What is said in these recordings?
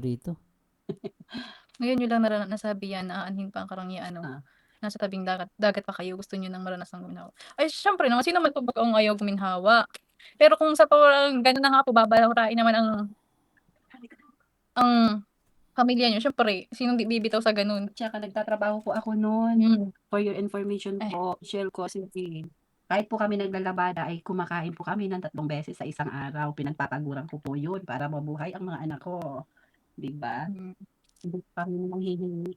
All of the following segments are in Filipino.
rito. Ngayon niyo lang nasabihan na aanhin pa ang karangyaan, nasa tabing dagat pa kayo, gusto niyo ng maranasang guminawa. Ay siyempre naman, sino naman po ba ang ayaw guminhawa? Pero kung sa gano'n na nga po babalewrain naman ang pamilya niyo, siyempre sinong bibitaw sa gano'n? Tsaka nagtatrabaho po ako no'n. For your information Eh. po, share ko sige. Kahit po kami naglalabada ay kumakain po kami ng 3 beses sa isang araw. Pinagpapaguran ko po 'yun para mabuhay ang mga anak ko, 'di ba? Hindi kami nanghihingi.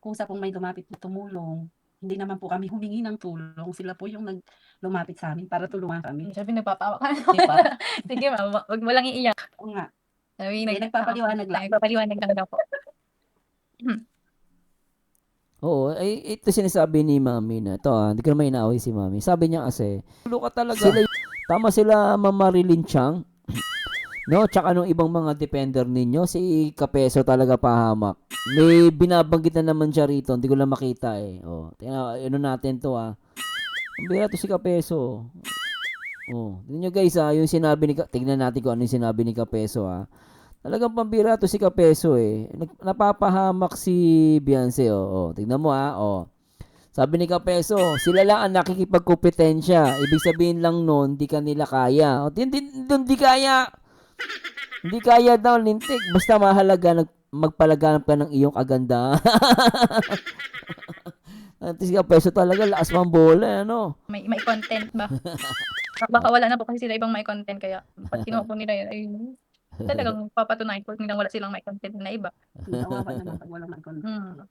Kusa pong may lumapit na tumulong, hindi naman po kami humingi ng tulong, sila po yung lumapit sa amin para tulungan kami. Sabi nagpapaawa ka. Di ba? Sige ma'am, wag mo lang iiyak. Oo nga. Sabi Nagpapaliwanag lang. Nagpapaliwanag lang daw po. Oo, ay ito sinasabi ni Mami na ito hindi ko naman inaaway si Mami. Sabi niya kasi, tulo ka talaga. Tama sila Marilyn Chang. No, tsaka nung ibang mga defender ninyo, si Kapeso talaga pahamak. May binabanggit na naman siya rito, hindi ko lang makita eh. Oh, tingnan ano natin to Ang bira to si Kapeso. Oh, tingnan nyo guys yung sinabi tignan natin kung ano yung sinabi ni Kapeso Talagang pambira to si Kapeso eh. Napapahamak si Beyonce tignan mo Sabi ni Kapeso, sila lang ang nakikipagkompetensya. Ibig sabihin lang noon, di kanila kaya. Hindi kaya. Hindi kaya daw lintik. Basta mahalaga magpalaganap ka ng iyong kagandahan. At si Kapeso talaga lakas mang bola May content ba? Baka wala na po kasi sila ibang may content kaya pag kinuha po nila yun ay talagang papatunayan po nilang wala silang may content na iba. Kawawa naman pag walang content.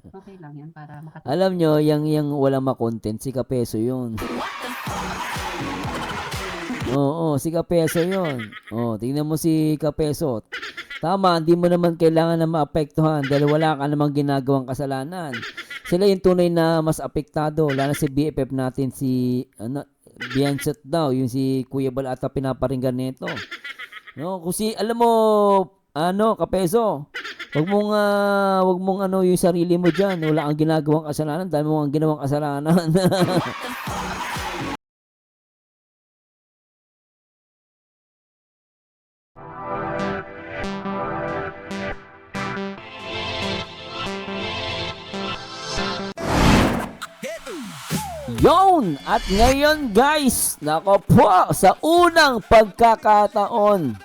Okay lang yan para makatulong. Alam nyo, yung walang makontent, si Kapeso yun. Oo, si Kapeso yun. Tingnan mo si Kapeso. Tama, hindi mo naman kailangan na maapektuhan dahil wala ka namang ginagawang kasalanan. Sila yung tunay na mas apektado, lalo si BFF natin si Beyonce daw, yung si Kuya Bal ata pinaparinggan nito. No, kasi alam mo Kapeso, wag mong yung sarili mo diyan, wala kang ginagawang kasalanan, dahil mo ang ginawang kasalanan. Yon! At ngayon guys, nako po, sa unang pagkakataon,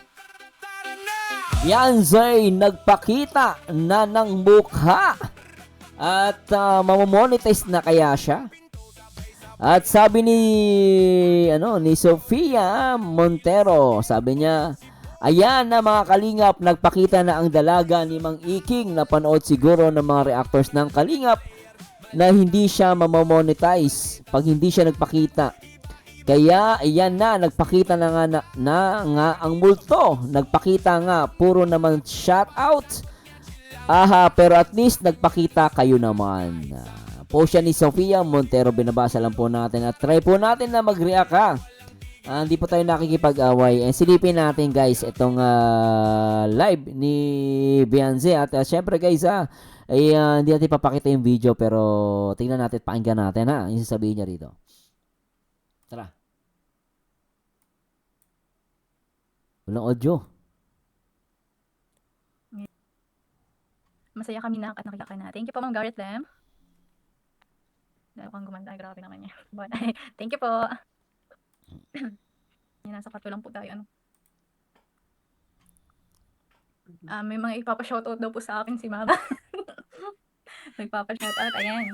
Beyonce nagpakita na ng mukha at mamamonetize na kaya siya. At sabi ni Sofia Montero, sabi niya, ayan na mga kalingap, nagpakita na ang dalaga ni Mang Iking. Napanood siguro ng mga reactors ng kalingap na hindi siya mamamonetize pag hindi siya nagpakita. Kaya ayan na, nagpakita na nga ang multo. Nagpakita nga, puro naman shout out. Pero at least nagpakita kayo naman. Post siya ni Sofia Montero, binabasa lang po natin at try po natin na mag-react hindi po tayo nakikipag-away. Silipin natin guys itong live ni Beyonce at syempre guys hindi natin papakita yung video pero tingnan natin, pakinggan natin yung sasabihin niya rito. Tara. Walang audio. Masaya kami na nakita ka na. Thank you po Ma'am Garrett Lam. Dahil kang gumanda, grabe naman niya. But, thank you po. Nasa kato lang po tayo. May mga ipapa-shoutout daw po sa akin si Mama. Nagpapa-shoutout, ayan.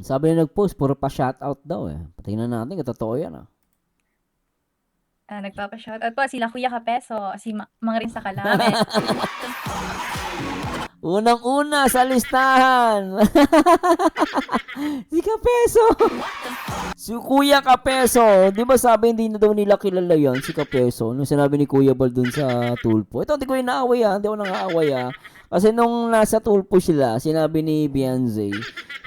Sabi na nag-post, puro pa shoutout daw Patingnan natin, totoo yan Nagpapa-shoutout po sila Kuya Kapeso, si Mang Rin sa Kalame. Unang-una sa listahan. Si Kapeso. Si Kuya Kapeso. Di ba sabi hindi na daw nila kilala yan, si Kapeso. Nung sinabi ni Kuya Bal dun sa Tulpo. Ito, hindi ko inaaway Hindi ko nang-aaway Kasi nung nasa Tulpo sila, sinabi ni Beyonce,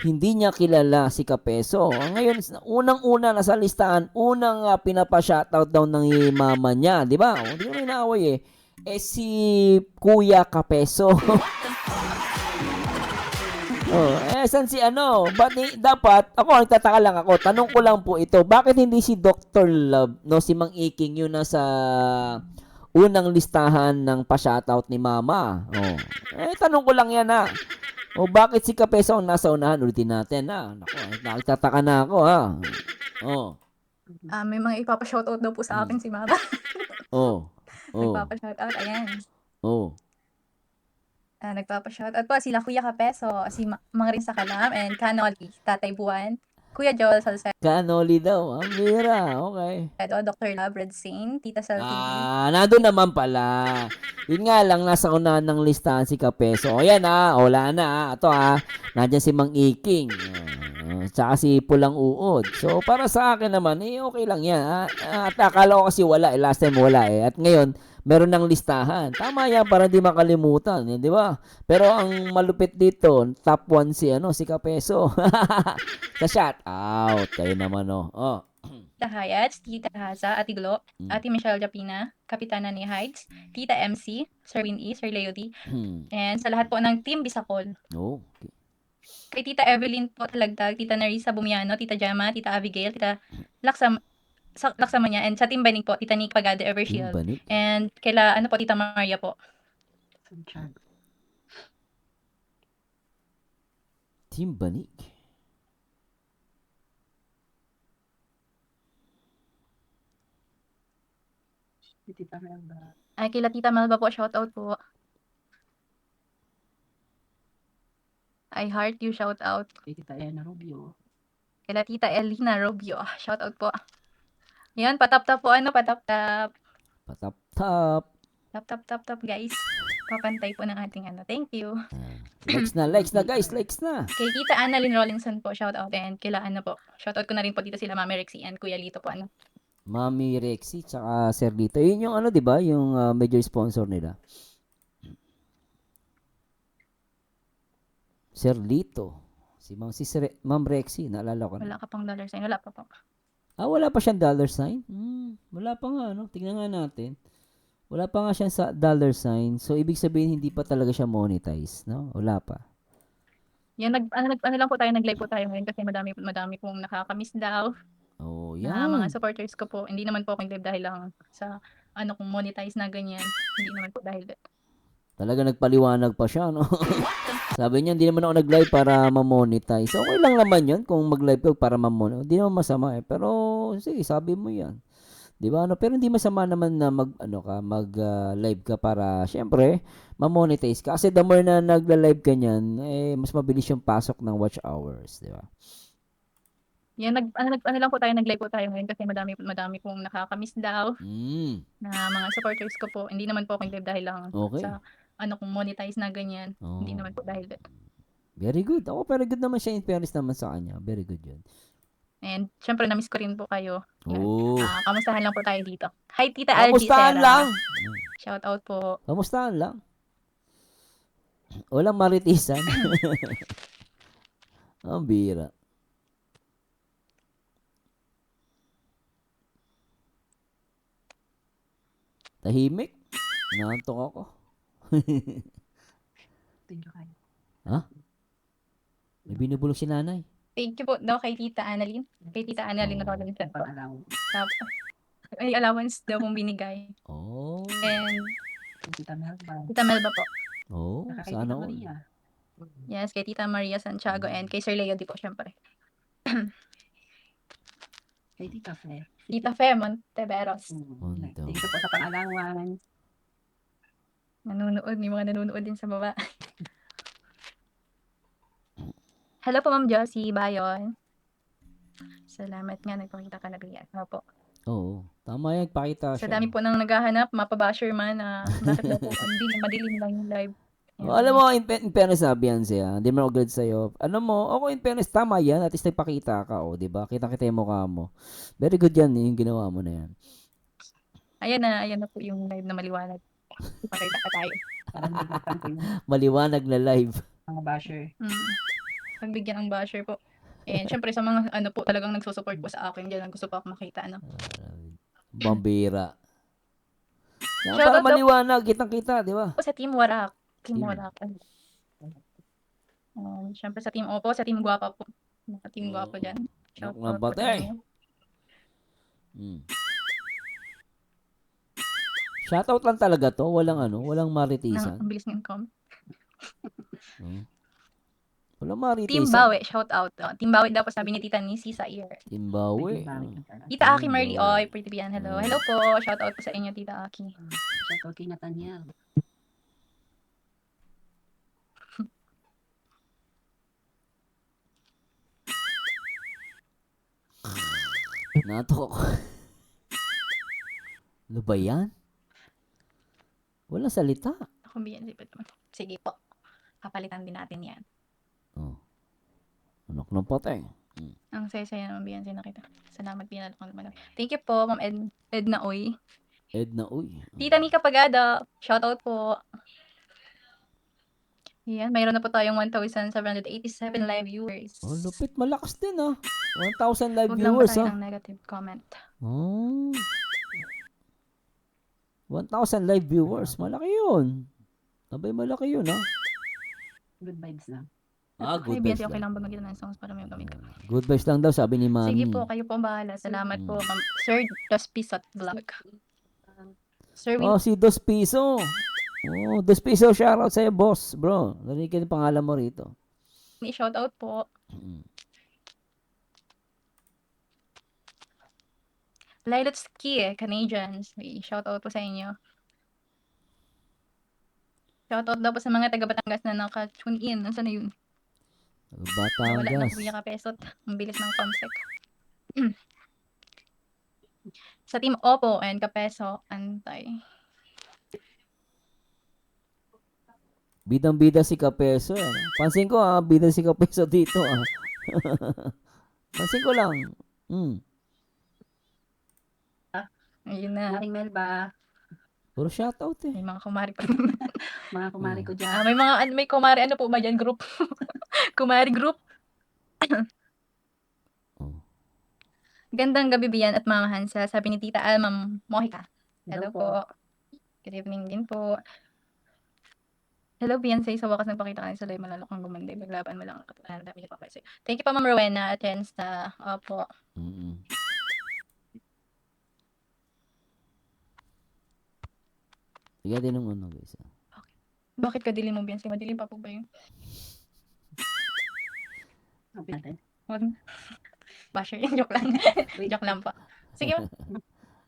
hindi niya kilala si Kapeso. Ngayon, unang-una nasa listahan, unang pinapa-shoutout daw ng mama niya. Di ba? Hindi ko na inaaway si Kuya Kapeso. Saan si dapat, ako nagtataka lang ako, tanong ko lang po ito, bakit hindi si Dr. Love, si Mang Iking, yun nasa unang listahan ng pa-shoutout ni Mama. Oh. Tanong ko lang yan ha. O bakit si Kapeso ang nasa unahan? Ulitin natin ha. Naku, nagtataka na ako ha. Oh. May mga ipapa-shoutout daw po sa akin si Mama. Oh. Oh. Nagpapa-shoutout, ayan. Oh. Nagpapa-shoutout po sila Kuya Kapeso, si Mang Rin Sakalam, and Kanoli, Tatay Buwan, Kuya Joel Salcedo, Kanoli daw. Ang bira. Okay. Dr. Labred Singh, Tita Saltini. Nandun naman pala. Yun nga lang, nasa unahan ng listahan si Kapeso. O yan wala na Ito nandyan si Mang Iking. Tsaka si Pulang Uod. So, para sa akin naman, okay lang yan. At akala ko kasi wala. Last time wala At ngayon, meron ng listahan. Tama yan, para di makalimutan. Di ba? Pero ang malupit dito, top 1 si Kapeso. Sa shout out. Kayo naman, Tita Hayats, Tita Haza, Ate Glo, Ate Michelle Japina, Kapitana ni Heights, Tita MC, Sir Win E, Sir Leo D, and sa lahat po ng Team Bisacol. Okay. Kay Tita Evelyn po Talagtag, Tita Narisa Bumiano, Tita Jama, Tita Abigail, Tita Laksamanya, and sa Team Banig po, Tita Nick Pagade Evershield. Banik. And kaila, Tita Maria po. Team Banik. Tita Melba. Ay, kila Tita Melba po, shoutout po. I heart you, shoutout. Tita Ena Rubio. Kila Tita Elina Robio, shoutout po. Yan, patap-tap po, patap-tap. Patap-tap. Tap, guys. Papantay po ng ating Thank you. Likes na guys, likes na. Kay Tita Annalyn Rollinson po, shoutout. And kila po. Shoutout ko na rin po dito sila, Mami Rexy and Kuya Lito po, Mami Rexy tsaka Sir Lito. Yun yung 'di ba? Yung major sponsor nila. Sir Lito. Si Ma'am Rexy, naalala ko na. Wala ka pang dollar sign. Wala pa po. Wala pa siyang dollar sign? Wala pa nga, Tingnan nga natin. Wala pa nga siyang dollar sign. So, ibig sabihin, hindi pa talaga siya monetize, no? Wala pa. Yan, lang po tayo, nag-live po tayo ngayon kasi madami pong nakakamiss daw. Oh, Na yan. mga supporters ko po. Hindi naman po ako live dahil lang sa kung monetize na ganyan. Hindi naman po dahil Talaga nagpaliwanag pa siya, no? Sabi niya, hindi naman ako nag-live para ma-monetize. Okay lang naman yun kung mag-live ka para ma-monetize. Hindi naman masama Pero, sige, sabi mo yan. Di ba? Pero hindi masama naman na mag-live ka para, syempre, ma-monetize ka. Kasi the more na nagla-live ka niyan, mas mabilis yung pasok ng watch hours. Di ba? yan, lang po tayo, nag-live po tayo ngayon kasi madami pong nakakamiss daw. Na mga supporters ko po. Hindi naman po ako live dahil lang Okay. sa kung monetize na ganyan. Hindi naman po dahil Very good. Ako, very good naman siya in fairness naman sa kanya. Very good yun. And syempre, na-miss ko rin po kayo. Oh. Kamustahan lang po tayo dito. Hi, Tita Algie Kamustahan Serra. lang. Shout out po. Kamustahan lang. Walang maritisan. Ang bira. Tahimik. Naantok ako. Thank you kayo. May binubulong si nanay. Thank you po daw kay Tita Annalyn. Kay Tita Annalyn na Robinson po. Pangalaw. May allowance daw pong binigay. Oh. And Tita Melba. Tita Melba po. Oh, Saka kay sana Tita all. Maria. Yes, kay Tita Maria Santiago and kay Sir Leo di po syempre. Kay Tita Fe. Tita Fe Monteveros. Mondo. Thank you po sa pangalawan. May mga nanonood din sa baba. Hello po, Ma'am Josie Bayon. Salamat nga, nagpakita ka na ganyan. Opo. Oo. Tama yan, pakita Sa siya. dami po nang naghahanap, mapabasher man na bakit daw po, hindi madilim lang yung live. Alam mo, in fairness sabi yan siya. Hindi man ako glad sa'yo. Ano mo, ako in fairness, tama yan. At least nagpakita ka, di ba? Kita-kita yung mukha mo. Very good yan, yung ginawa mo na yan. Ayan na po yung live na maliwanag. Ipakita ka tayo. Parang nagpapang ko yung Maliwanag na live. mga basher. Pagbigyan ng basher po. And syempre sa mga po talagang nagsusupport po sa akin, diyan gusto pa ako makita Bambira. Yan, Shoutout para daw- maliwanag, kitang-kita, di ba? po sa Team Warak. Team Team. Warak. Syempre sa Team Opo, sa Team Guwapa po. Mga Team Guwapa dyan. Shout Nak out po nabatay. sa inyo. Shoutout lang talaga to. Walang walang Ang maritisan. bilis ng comment. Hmm. Walang Team maritisan. Bawi, shout out. Team Bawi daw po sabi ni Tita Nisi sa ear. Timbawi. Bawit ka talaga. Tita Aki Marley Bawi. Oy, Pretty Bian, hello. Hello po, shout out po sa inyo, Tita Aki. Shoutout kay Nathaniel. Natok. Ano ba yan? Walang salita. Ako biyan si Pito. Sige po. Papalitan din natin yan. Oh. Anak ng pateng. Ang saya-saya naman biyan nakita. Salamat biyan naman. Thank you po, Ma'am Edna Oy. Edna, uy. Tita Nika Pagada, shout out po. Yan, mayroon na po tayong 1,787 live viewers. Oh, lupit. Malakas din 1,000 live Huwag lang viewers tayo ng negative comment. Oh. 1,000 live viewers. Malaki yun. Abay, malaki yun Good vibes lang. Good Biyan, vibes okay lang. lang ba magitan ng songs para may gamit ka? Good vibes lang daw, sabi ni Mami. Sige po, kayo po ang bahala. Salamat po, Ma'am Sir Dos Pisot Vlog. Sir Oh, si Dos Piso. Oh, Dos Piso, shoutout sa'yo, boss, bro. Narinig yung pangalan mo rito. Winnie, shout out po. Lilotski, Canadians. Shout out po sa inyo. Shout out daw po sa mga taga Batangas na naka-tune in. Nasaan na yun? Wala na Batangas. Kuya Kapesot. Ang bilis ng comsec. Sa Team Oppo and Kapeso, antay. Bidang-bida si Kapeso. Pansin ko bida si Kapeso dito Pansin ko lang. Ayun na. Maring Melba, Puro shoutout May mga kumari pa. mga kumari ko dyan. may kumari ano po ba dyan group? Kumari group. Oh. Gandang gabi Bian at Mama Hansa. Sabi ni Tita Alma Mojica. Hello po. Good evening din po. Hello Beyonce, sa wakas nagpakita ka sa live, malalakang gumanda. Maglaban mo lang ang katunayan. Dami niyo pa kasi. Thank you pa Ma'am Rowena at Jensta. Opo. Tiga din ng guys. Bakit ka dilim mo Beyonce? Madilim pa po ba yun? Sabi natin. Wag. Basher yun. Joke lang. Joke lang po. Sige.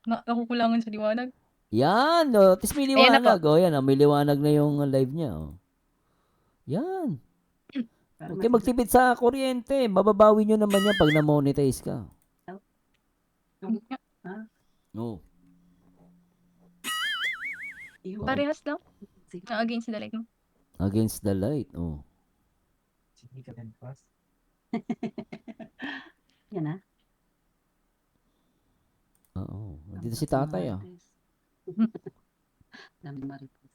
Nakukulangan sa liwanag. Yan, tis may Ayan na liwanag. Yan, may liwanag na yung live niya. Yan. Okay, magtipid sa kuryente. Mababawi nyo naman yan pag na-monetize ka. No. Parehas lang. Na against the light mo. Against the light. Yan Oo. Dito si tatay Dami marites.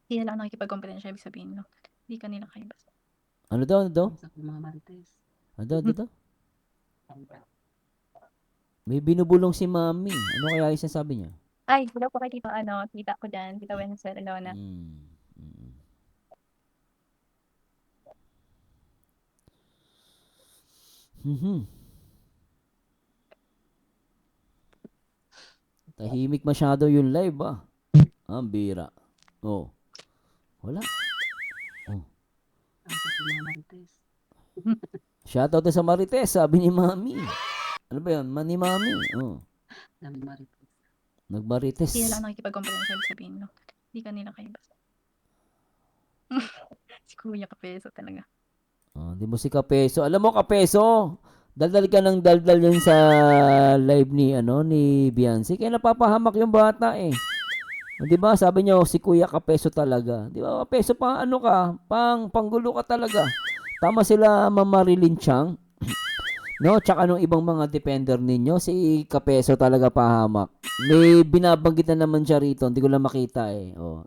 Hindi na lang nakikipag-competensya. Ibig sabihin no. Hindi ka nila kaya basta. Ano daw? Sa mga marites. Ano daw? May binubulong si Mami. Ano kaya yung sabi niya? Ay, hello po kay tita ko dyan. Tita Wenzel, Alona. Tahimik masyado yung live Ang bira. Wala. Sa mga marites. Shoutout sa Marites, sabi ni Mami. Ano ba yun? Ni Mami. Dami marites. Nagmarites. Hindi na lang nakikipag-competensya. Ibig sabihin no. Hindi ka nila kaya basta. Si Kuya Kapeso talaga. Di mo si Kapeso. Alam mo Kapeso, daldal ka ng daldal yun sa live ni Beyonce. Kaya napapahamak yung bata Di ba? Sabi niyo si Kuya Kapeso talaga. Di ba? Kapeso panggulo ka talaga. Tama sila Ma'am Marilyn Chang. No, tsaka nung ibang mga defender ninyo, si Kapeso talaga pahamak. May binabanggit na naman siya rito, hindi ko lang makita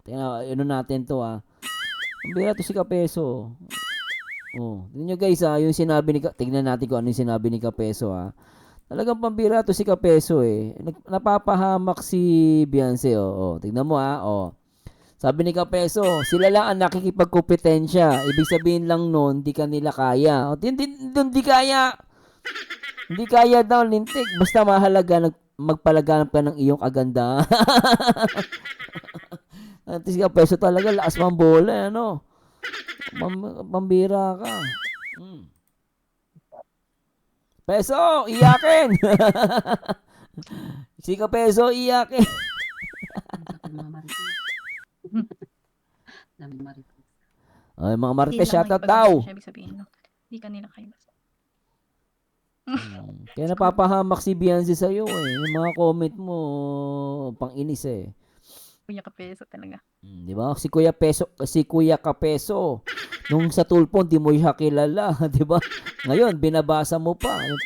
tingnan natin to Ang bira to si Kapeso. Tingnan nyo guys yung sinabi tignan natin kung ano yung sinabi ni Kapeso Talagang pambira to si Kapeso Napapahamak si Beyonce tignan mo Sabi ni Kapeso, sila lang ang nakikipagkompetensya. Ibig sabihin lang noon, di kanila kaya. Hindi kaya. Hindi kaya daw lintik. Basta mahalaga magpalaganap ka ng iyong kagandahan. At si Kapeso talaga, lakas mang bola, ano? Pambira ka. Mm. Peso, iyakin! Si Kapeso, iyakin! Mga marites. Dami marites. Ay, mga Hindi Marites, lang shoutout makikipag-usap daw. siya, ibig sabihin, no? Hindi kanila kayo basta. Kaya napapahamak si Beyonce sa'yo eh. Yung mga comment mo, pang inis eh. Kuya Kapeso talaga. Di ba? Si Kuya Kapeso, nung sa tulpo, di mo siya kilala, di ba? Ngayon, binabasa mo pa. Yung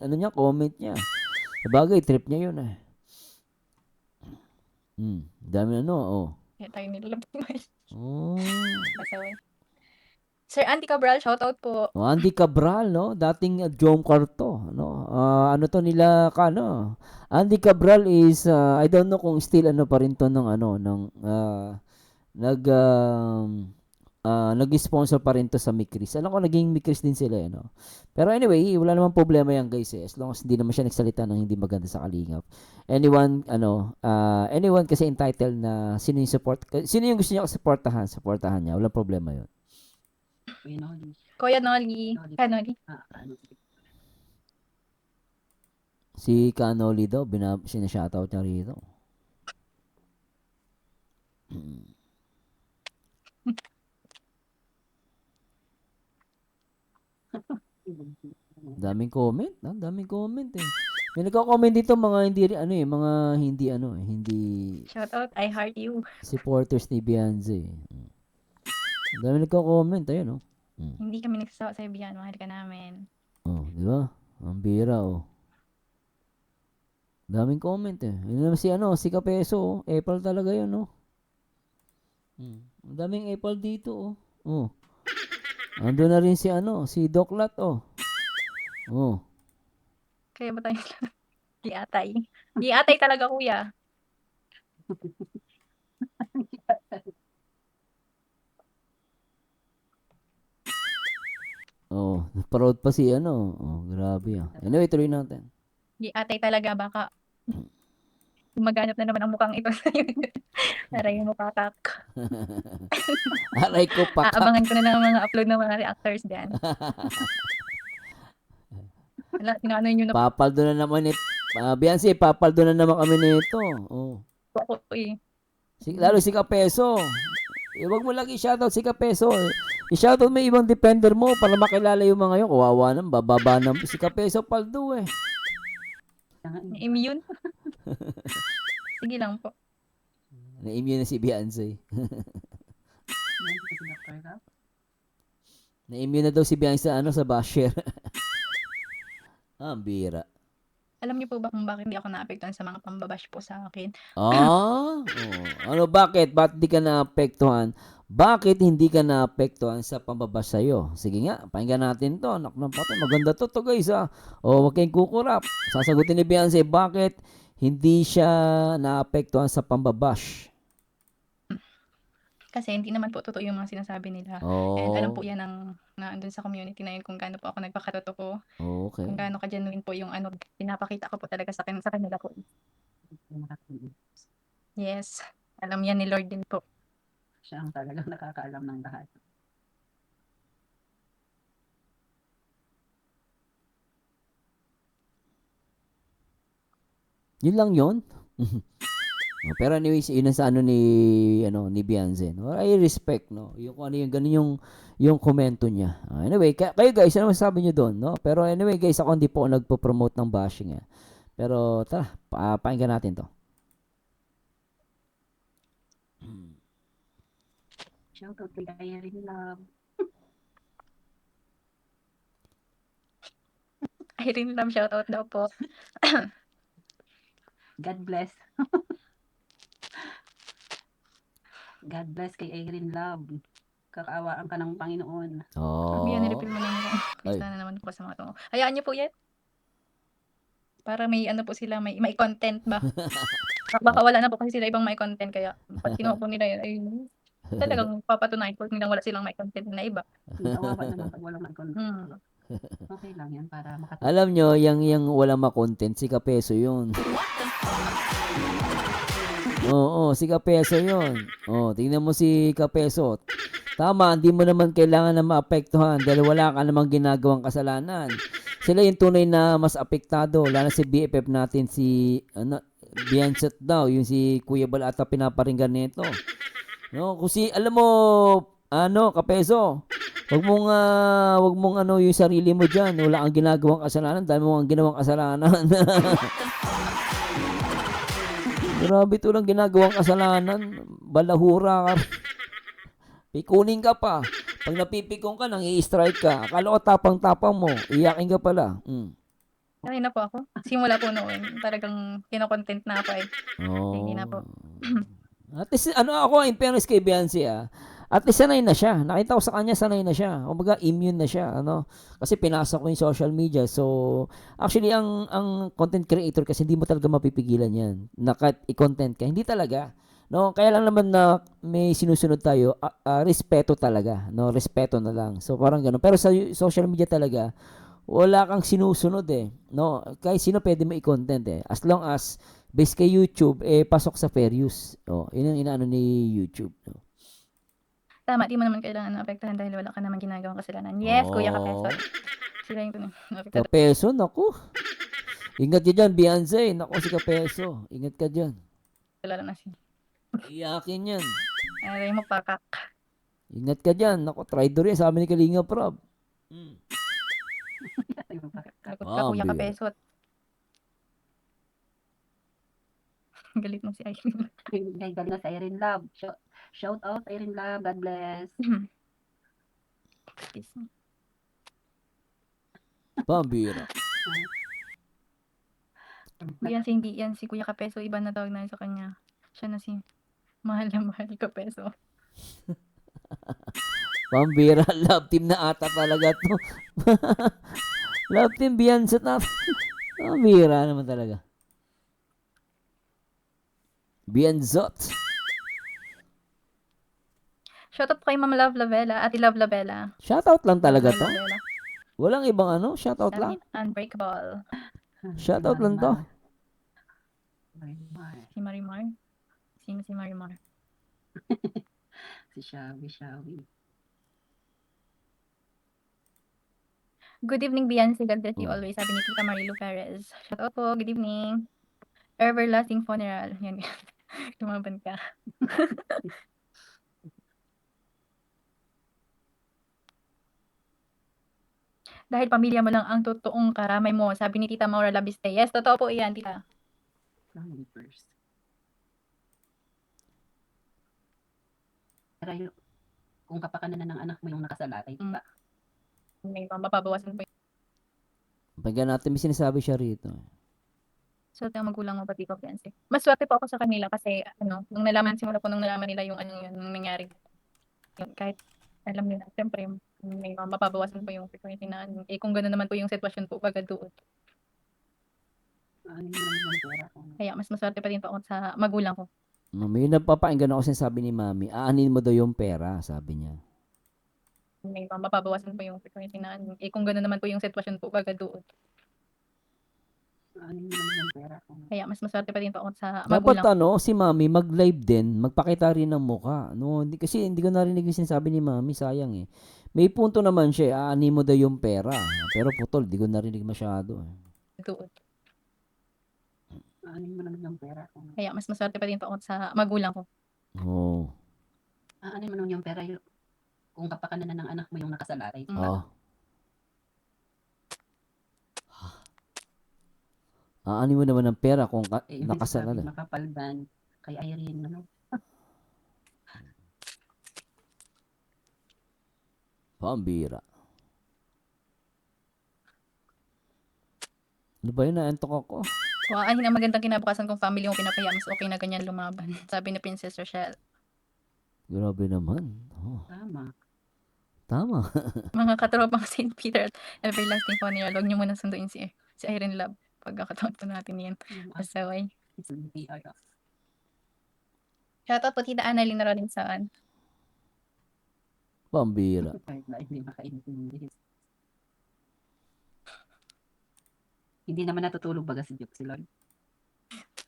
ano niya, comment niya. Sabagay, trip niya yun eh. Dami ano, oh. Kaya tayo nilalabay. Oh. Pasaway. Sir Andy Cabral, shoutout po. Oh, Andy Cabral, no? Dating Jom Carto, no? Ano to nila ka, no? Andy Cabral is, I don't know kung still ano pa rin to ng ano, ng, nag-sponsor pa rin to sa Mikris. Alam ko naging Mikris din sila, eh, no? Pero anyway, wala namang problema yan guys, eh. As long as hindi naman siya nagsalita ng hindi maganda sa Kalingap. Anyone kasi entitled na sino yung gusto niya supportahan niya. Walang problema yun. Kuya Nolly. Kanoli. Si Canoli daw, sinashoutout niya rito. Daming comment, no? Daming comment eh. May nagko-comment dito mga hindi Shoutout, I heart you. supporters ni Beyonce. Daming nagko-comment, ayun, oh. Hindi kami nagsasawa sa ibiyan, mahal ka namin. Oh, di ba? Ang bira, oh. Daming comment eh. Yun naman si Kapeso, oh. Apple talaga yun, oh. Ang daming Apple dito, oh. Oh. Ando na rin si Doc Lat, oh. Oh. Kaya ba tayo di atay? Di atay talaga, kuya. Oh, proud pa si Oh, grabe ah. Anyway, tuloy natin. Di atay talaga, baka maganap na naman ang mukhang ito sa'yo. Aray mo, kakak. Aray ko pa. Aabangan ko na lang ang mga upload ng mga reactors dyan. Wala, tinano nyo na Papaldo na naman Beyonce, papaldo na naman kami nito. Oh. po ako eh. Lalo si Kapeso. Huwag mo lagi shoutout si Kapeso. I-shoutout mo yung ibang defender mo para makilala yung mga yun. Kawawa nang bababa ng si Kapeso paldo eh. Immune. Sige lang po. Na-immune na si Beyonce. Na-immune na daw si Beyonce sa basher. Ang bira. Alam niyo po ba kung bakit hindi ako naapektuhan sa mga pambabash po sa akin? Oh. Bakit? Bakit di ka naapektuhan? Bakit hindi ka naapektuhan sa pambabash sa'yo? Sige nga, pakinggan natin to. Anak ng patay. Maganda to guys ha. Huwag kayong kukurap. Sasagutin ni Beyonce, bakit hindi siya naapektuhan sa pambabash? Kasi hindi naman po totoo yung mga sinasabi nila. And alam po yan na andun sa community na yun kung gaano po ako nagpakatotoo. Okay. Kung gaano ka-genuine po yung pinapakita ko po talaga sa kanila po. Yes. Alam yan ni Lord din po. Siya ang talagang nakakaalam ng lahat. Yun lang yun. Pero anyways, yun ang sa ni Beyonce. No? I respect, no? Yung ganun yung komento niya. Anyway, kayo guys, ano masasabi niyo doon, no? Pero anyway, guys, ako hindi po nagpo-promote ng bashing. Pero tara, pakinggan natin to. Shoutout kay Irene Love. Irene Lam, shoutout daw po. God bless. God bless kay Irene Love. Kakaawaan ka ng Panginoon. Sabi yan, nilipil mo na mo. Please na naman po sa mga to. Hayaan niyo po yan. Para may po sila, may content ba? Baka wala na po kasi sila ibang may content. Kaya pag kinuha po nila yun, ay talagang papatunayan po nilang wala silang may content na iba. Awawa naman pag walang may content. Okay lang yan para Alam nyo, yung walang makontent, si Kapeso yun. Oo, si Kapeso yun. Oh, tingnan mo si Kapeso. Tama, hindi mo naman kailangan na maapektuhan dahil wala ka namang ginagawang kasalanan. Sila yung tunay na mas apektado, lalo si BFF natin si Biancet daw, yung si Kuya Bal ata pinaparinggan nito. No, kasi alam mo Kapeso, wag mong yung sarili mo diyan, wala kang ginagawang kasalanan, dami mo ang ginawang kasalanan. Grabe to lang ginagawang kasalanan, balahura ka. Pikunin ka pa. Pag napipikon ka, nang i-strike ka. Akala ko tapang-tapang mo. Iyakin ka pala. Kanina po ako. Simula po noon, talagang kino-content na ako eh. Hindi na po. At least, ako, in fairness kay Beyonce, at least sanay na siya. Nakita ko sa kanya, sanay na siya. Kumbaga, immune na siya, Kasi pinasok ko yung social media. So, actually, ang content creator kasi hindi mo talaga mapipigilan yan. Na kahit i-content ka, hindi talaga. No, kaya lang naman na may sinusunod tayo, respeto talaga, no? Respeto na lang. So, parang gano'n. Pero sa social media talaga, wala kang sinusunod eh. No, kahit sino pwede mo i-content eh. As long as based kay YouTube pasok sa fair use. Oh, yun ang inaano ni YouTube, no. Tama, di mo naman kailangan maapektuhan dahil wala ka naman ginagawang kasalanan. Yes, Kuya Kapeso. Sila yung tunay na apektado. Kapeso, naku. Ingat ka dyan, Beyonce. Naku, si Kapeso. Ingat ka dyan. Lalo na si Iyakin yan. Aray mo pakak. Ingat ka dyan. Naku, traitor yan. Sabi ni Kalinga Prab. Lagot ka, Kuya Bambi. Kapeso. Galit mo si Irene. galing na sa Erin Love. Shout out Erin Love. God bless. Pambira. Hindi yan si Kuya Kapeso. Iba na tawag na sa kanya. Siya na si mahal na mahal Kapeso. Pambira. Love team na ata talaga to. Love team Beyonce na. Pambira naman talaga. Beyonzot. Shoutout kay Mama Love Lavella, Ate Love Lavella. Shoutout lang talaga to. Lavella. Walang ibang shoutout lang. Unbreakable. Shoutout lang to. Si Marimar. Sino si Marimar? Si Shawi. Good evening, Beyonce. God bless you always. Sabi ni Tita Marilu Perez. Shoutout po. Good evening. Everlasting funeral. Yan. Lumaban ka. Dahil pamilya mo lang ang totoong karamay mo. Sabi ni Tita Maura Labiste. Yes, totoo po yan, Tita. First. Pero kung kapakanan ng anak mo yung nakasalatay, diba? May mapabawasan po. Pagka natin may sinasabi siya rito. So, ang magulang mo pati ko, Beyonce. Mas swerte po ako sa kanila kasi, nung nalaman nila yung yung nangyari. Kahit, alam nila, siyempre, may mapabawasan po yung frequency na, kung gano'n naman po yung sitwasyon po, baga doon. Kaya, mas maswerte pa din po ako sa magulang ko. May napapakinggan ako sinasabi ni Mami, aanin mo daw yung pera, sabi niya. May mapabawasan po yung frequency na, kung gano'n naman po yung sitwasyon po, baga doon. Kaya mas maswerte pa din po ako sa Dapat magulang. si Mami mag-live din, magpakita rin ng mukha. No, kasi hindi ko narinig yung sinasabi ni Mami, sayang eh. May punto naman siya, aanin mo daw yung pera. Pero putol, di ko narinig masyado. Doon. Aanin mo naman yung pera. Kaya mas maswerte pa din po ako sa magulang ko. Oo. Aanin mo naman yung pera kung kapakanan ng anak mo yung nakasalatay, diba? Oo. Aanin mo naman ng pera kung nakasalan. Makapalban kay Irene, Pambira. Ano ba yun? Naantok ako. Ang magandang kinabukasan kung family mo pinapaya, mas okay na ganyan lumaban. Sabi ni Princess Rochelle. Grabe naman. Tama. Mga katropang St. Peter at Everlasting Funeral, huwag niyo muna sunduin si Irene Love. Pagkakataon po natin yan. Pasaway. Shoutout po Tita Annalyn Robinson. Pambira. Hindi makaintindi. Hindi naman natutulog baga si Lord.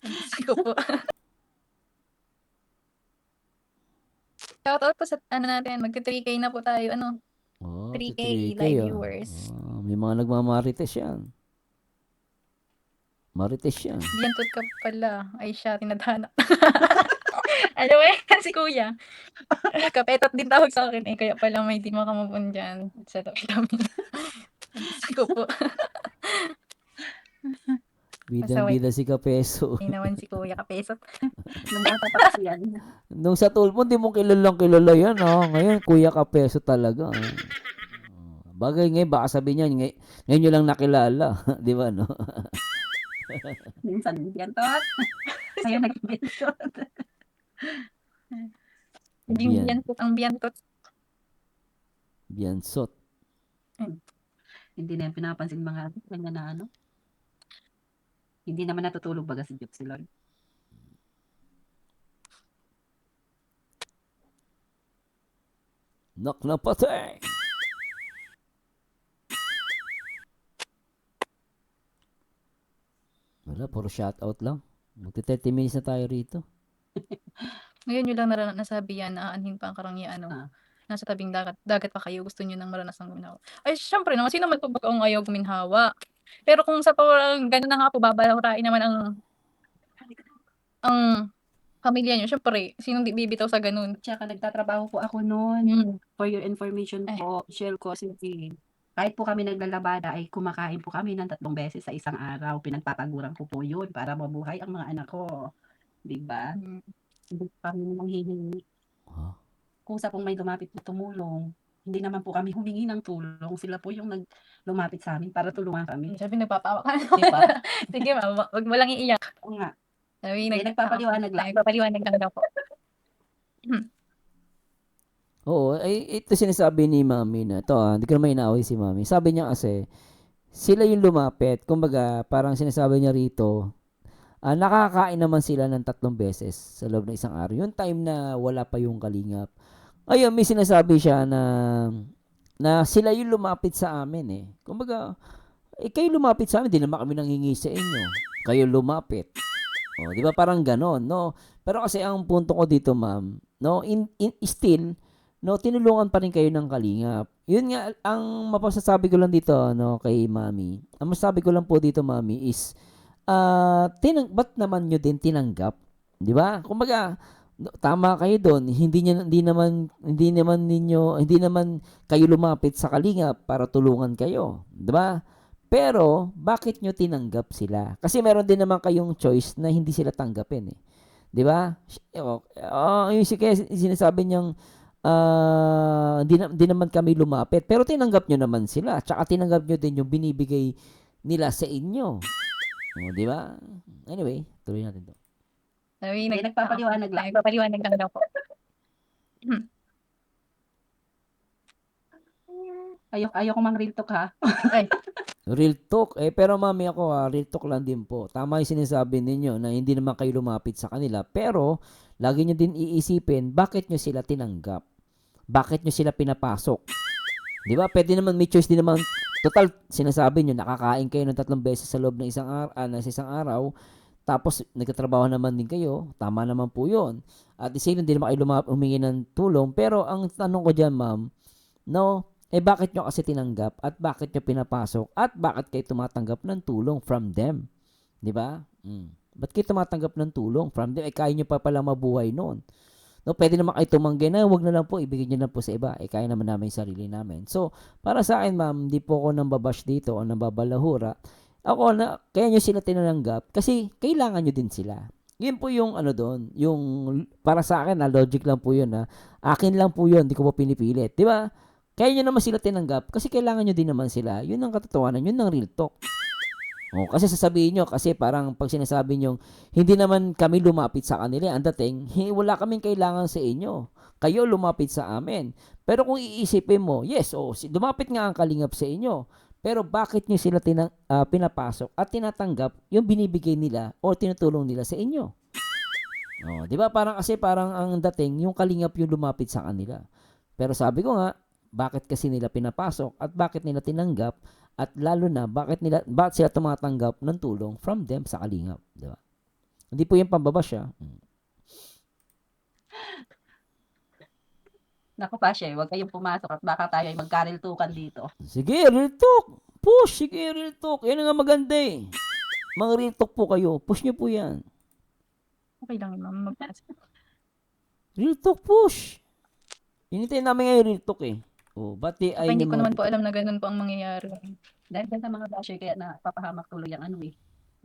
Diyos ko po. Shoutout po sa ano natin, magti-3K na po tayo, ano, Oh, 3K 3K live ah. viewers. May mga nagmamarites yan. Marites yan. Biyantot ka pala. Ay siya, tinadhana. Ano ba yan, si kuya? Kapetot din tawag sa akin eh, kaya pala may di makamupon dyan sa tabi namin. Diyos ko po. Bidang-bida si Kapeso. Hindi naman si kuya kapesot. Nung bata pa kasi yan. Nung sa tulpo, hindi mo kilalang kilala yan. Ngayon, Kuya Kapeso talaga. Bagay ngayon, baka sabihin niya, ngayon nyo lang nakilala. Di ba, no? Minsan biyantot. Ngayon naging biyantot. Naging Biyan. biyantot ang biyantot. Biyansot. Hindi na yan pinapansin mga ganyan na ano. Hindi naman natutulog baga si Lord. Knock na patay. Wala, puro shoutout lang. Magti 30 minutes na tayo rito. Ngayon nyo lang nasabi yan, aanhin pa ang karangyaan, ano. Nasa tabing dagat pa kayo, gusto nyo nang maranasang guminhawa. Ay, syempre naman, sino man po ba ang ayaw guminhawa? Pero kung sa parang gano'n na nga po, babalawrain naman ang pamilya nyo, syempre, sinong di bibitaw sa ganun? Tsaka nagtatrabaho po ako noon. For your information po, share ko sige. Kahit po kami naglalabada ay kumakain po kami ng 3 beses sa isang araw. Pinagpapaguran ko po yun para mabuhay ang mga anak ko. Diba? Hindi po kami manghihingi. Huh? Kung sa pong may lumapit na tumulong, hindi naman po kami humingi ng tulong. Sila po yung lumapit sa amin para tulungan kami. Sabi, nagpapawa ka. Diba? Sige, wag mo lang iiyak. Oo nga. Sabi, Nagpapaliwanag lang. Nagpapaliwanag lang daw po. Oo, ay ito sinasabi ni Mami na, hindi ko naman inaaway si Mami. Sabi niya kasi, sila yung lumapit. Kumbaga, parang sinasabi niya rito, nakakain naman sila ng 3 beses sa loob ng isang araw. Yung time na wala pa yung kalingap. Ayun, may sinasabi siya na sila yung lumapit sa amin eh. Kumbaga, kayo lumapit sa amin, di naman kami nanghingi sa inyo. Kayo lumapit. O, di ba parang ganon, no? Pero kasi ang punto ko dito, ma'am, no, still, no, tinulungan pa rin kayo ng kalingap. Yun nga, ang mapasasabi ko lang dito, no, kay Mami. Ang masasabi ko lang po dito, Mami, is, ba't naman nyo din tinanggap? Di ba? Kumbaga, tama kayo doon. Hindi naman kayo lumapit sa kalingap para tulungan kayo. Di ba? Pero, bakit nyo tinanggap sila? Kasi meron din naman kayong choice na hindi sila tanggapin eh. Di ba? Yung sinasabi niyang, di naman kami lumapit. Pero tinanggap nyo naman sila. Tsaka tinanggap nyo din yung binibigay nila sa inyo. Di ba? Anyway, tuloy natin to. Sabi, Nagpapaliwanag lang. Nagpapaliwanag lang daw po. Ayoko mang real talk ha. Real talk. Pero Mami ako real talk lang din po. Tama yung sinasabi ninyo na hindi naman kayo lumapit sa kanila. Pero, lagi nyo din iisipin, bakit nyo sila tinanggap? Bakit nyo sila pinapasok? Di ba? Pwede naman, may choice din naman. Total, sinasabi nyo, nakakain kayo ng 3 beses sa loob ng isang araw. Tapos, nagtatrabaho naman din kayo. Tama naman po yun. At the same, hindi naman kayo humingi ng tulong. Pero, ang tanong ko dyan, ma'am, no, bakit nyo kasi tinanggap? At bakit nyo pinapasok? At bakit kayo tumatanggap ng tulong from them? Di ba? Ba't kayo tumatanggap ng tulong from them? Kaya nyo pa pala mabuhay noon. No, pwede naman kayo tumanggi na, wag na lang po, ibigay nyo na po sa iba. Kaya naman namin yung sarili namin. So, para sa akin, ma'am, di po ako nambabash dito o nambabalahura. Ako kaya nyo sila tinanggap kasi kailangan nyo din sila. Yun po yung doon, yung para sa akin, logic lang po yun. Akin lang po yun, di ko po pinipilit. Di ba? Kaya nyo naman sila tinanggap kasi kailangan nyo din naman sila. Yun ang katotohanan, yun ang real talk. Kasi sasabihin nyo, kasi parang pag sinasabi nyo, hindi naman kami lumapit sa kanila, ang dating, wala kaming kailangan sa inyo. Kayo lumapit sa amin. Pero kung iisipin mo, yes, lumapit nga ang kalingap sa inyo. Pero bakit nyo sila pinapasok at tinatanggap yung binibigay nila o tinutulong nila sa inyo? Di ba? Parang ang dating, yung kalingap yung lumapit sa kanila. Pero sabi ko nga, bakit kasi nila pinapasok at bakit nila tinanggap At lalo na, bakit sila tumatanggap ng tulong from them sa Kalingap, di ba? Hindi po yung pambabash, ah. Naku Basher, huwag kayong pumasok at baka tayo ay magkariltukan dito. Sige, real talk. Push, sige, real talk. Yan ang maganda eh. Mga real talk po kayo. Push nyo po yan. Okay lang yun, ma'am. Real talk, push. Hinintay namin ngayon real talk eh. Oh, ba't di ay Hindi ko naman po alam na ganun po ang mangyayari. Dahil dyan sa mga Basher, kaya napapahamak tuloy ang ano eh.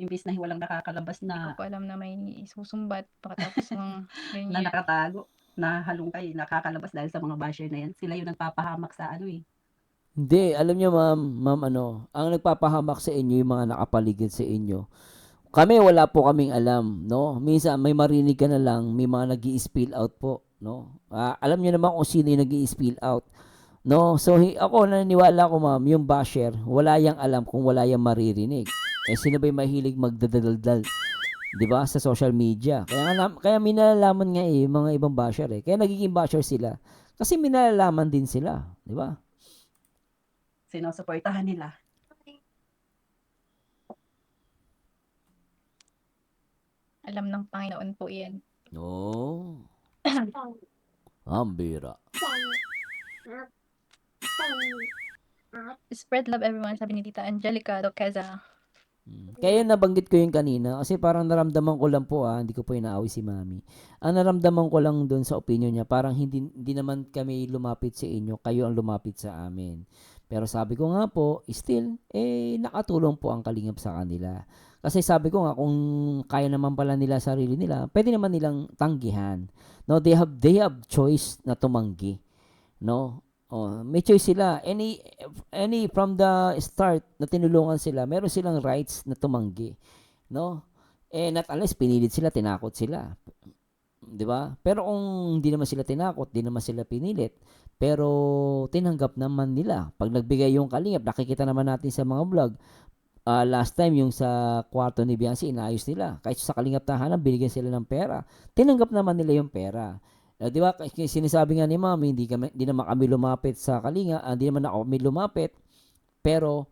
Imbis na walang nakakalabas Hindi na, ko po alam na may isusumbat pagkatapos ng na ganyan. nakatago, na halungkay, nakakalabas dahil sa mga Basher na yan. Sila yung nagpapahamak sa ano eh. Hindi, alam nyo ma'am, ang nagpapahamak sa inyo, yung mga nakapaligid sa inyo. Kami, wala po kaming alam, no? Minsan, may marinig ka na lang, may mga nag-i-spill out po, no? Alam nyo naman kung sino yung nag-i-spill out, no? So, ako, naniniwala ko ma'am, yung basher, wala yang alam kung wala yang maririnig. Eh, sino ba yung mahilig magdadaldal, di ba, sa social media? Kaya minalalaman nga eh, yung mga ibang basher eh. Kaya nagiging basher sila. Kasi minalalaman din sila, di ba? Sinusuportahan nila. Alam ng Panginoon po yan. No. Ambira. Spread love everyone, sabi ni Tita Angelica Doqueza. Kaya nabanggit ko yung kanina kasi parang naramdaman ko lang po hindi ko po inaaway si Mami. Ang naramdaman ko lang doon sa opinion niya, parang hindi naman kami lumapit sa inyo, kayo ang lumapit sa amin. Pero sabi ko nga po, still, nakatulong po ang Kalingap sa kanila. Kasi sabi ko nga, kung kaya naman pala nila sarili nila, pwede naman nilang tanggihan. No, they have choice na tumanggi. No? Oh, may choice sila. Any from the start na tinulungan sila, meron silang rights na tumanggi. No? Not unless pinilit sila, tinakot sila. 'Di ba? Pero kung hindi naman sila tinakot, hindi naman sila pinilit, pero tinanggap naman nila. Pag nagbigay yung Kalingap, nakikita naman natin sa mga vlog. Last time yung sa kwarto ni Biancy, inayos nila. Kahit sa Kalingap tahanan, binigyan sila ng pera. Tinanggap naman nila yung pera. Di ba, sinasabi nga ni Mami, hindi naman kami lumapit sa Kalinga, hindi naman ako kami lumapit, pero,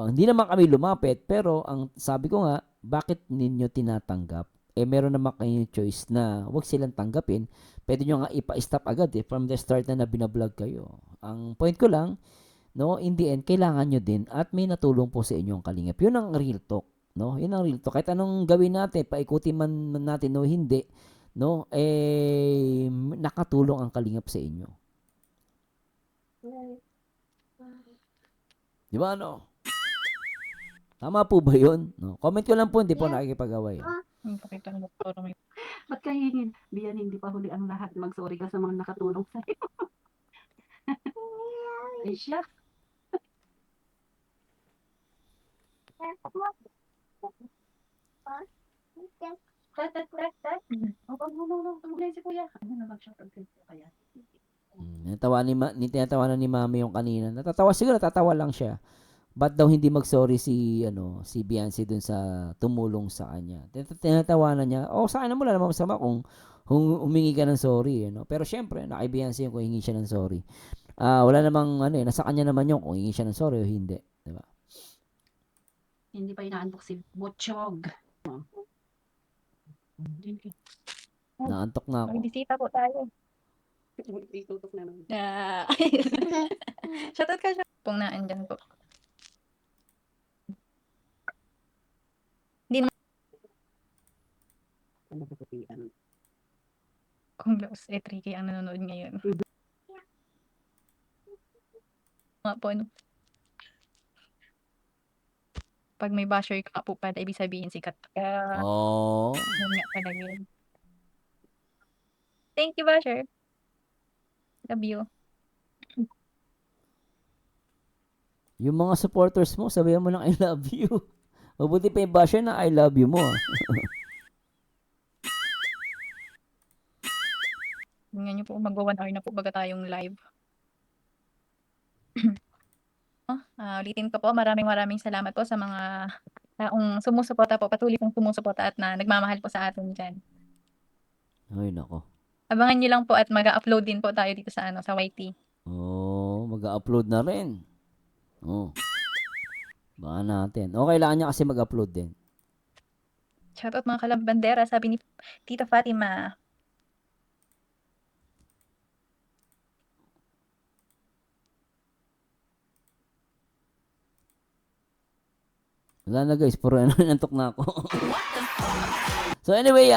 hindi naman kami lumapit, pero, ang sabi ko nga, bakit ninyo tinatanggap? Meron naman kayong choice na wag silang tanggapin, pwede nyo nga ipa-stop agad from the start na binablog kayo. Ang point ko lang, no, in the end, kailangan nyo din, at may natulong po sa inyong Kalingap. Yun ang real talk, no? Yun ang real talk. Kahit anong gawin natin, paikutin man natin o hindi, no, nakatulong ang Kalingap sa inyo. Di ba, no? Tama po ba yun? No? Comment ko lang po, hindi po nakikipag-away. Pakita ng doktor. Ba't kayo hingin? Biyan, hindi pa huli ang lahat. Mag-sorry ka sa mga nakatulong sa'yo. Ay siya. Si kuya. Ano na mag-shoutout kay kuya? Tinatawanan ni Mami yung kanina. Natatawa lang siya. Ba't daw hindi mag-sorry si Biancy dun sa tumulong sa kanya? Tinatawanan niya, sa akin wala namang masama kung humingi ka ng sorry, Pero syempre, kay Biancy yung kung hingi siya ng sorry. Wala namang, nasa kanya naman yung kung hingi siya ng sorry o hindi. Diba? Hindi pa inaantok si Butchog. Naantok na ako. May bisita po tayo. Itutok na naman. Shoutout ka siya. Pong naandyan po. Ano ba putian? Kung Laos tricky ang nanonood ngayon. Nga po, pag may basher ka po pala, ibig sabihin sikat ka. Yun nga pala yun. Thank you, basher. Love you. Yung mga supporters mo, sabihan mo lang I love you. Mabuti pa yung basher na I love you mo. Tingnan niyo po, mag-1 hour na po baga tayong live. Ulitin ko po, maraming salamat po sa mga taong sumusuporta po, patuloy pong sumusuporta at na nagmamahal po sa atin dyan. Ay, nako. Abangan niyo lang po at mag-upload din po tayo dito sa sa YT. Mag-upload na rin. Baka natin. O, kailangan niya kasi mag-upload din. Shoutout mga kalambandera, sabi ni Tita Fatima. Wala na guys, puro nantok na ako. So anyway,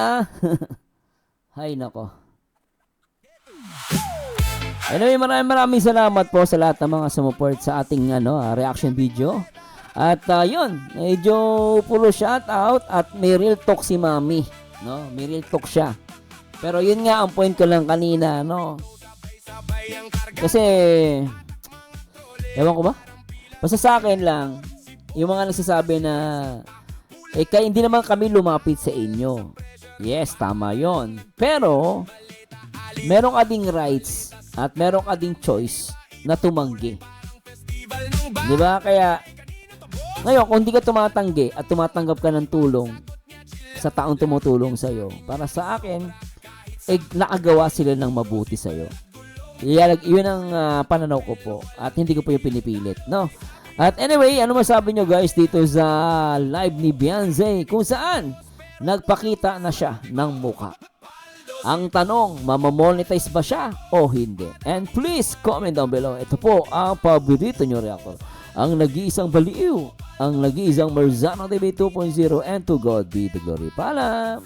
hay nako. Anyway, maraming salamat po sa lahat ng mga sumuport sa ating reaction video. At yun, medyo puro shout out at may real talk si Mami, no? May real talk siya. Pero yun nga ang point ko lang kanina, no? Kasi ewan ko ba? Basta sa akin lang, yung mga nagsasabi na kaya hindi naman kami lumapit sa inyo. Yes, tama yon. Pero meron ka ding rights at meron ka ding choice na tumanggi. Di ba? Kaya ngayon, kung hindi ka tumatanggi at tumatanggap ka ng tulong sa taong tumutulong sa'yo, para sa akin, nakagawa sila ng mabuti sa'yo. Yun ang pananaw ko po at hindi ko po yung pinipilit, no? At anyway, ano masabi nyo guys dito sa live ni Beyonce kung saan nagpakita na siya ng muka. Ang tanong, mamamonetize ba siya o hindi? And please comment down below. Ito po ang paborito nyo reactor. Ang nag-iisang baliw, ang nag-iisang Marzano TV 2.0 and to God be the glory. Paalam!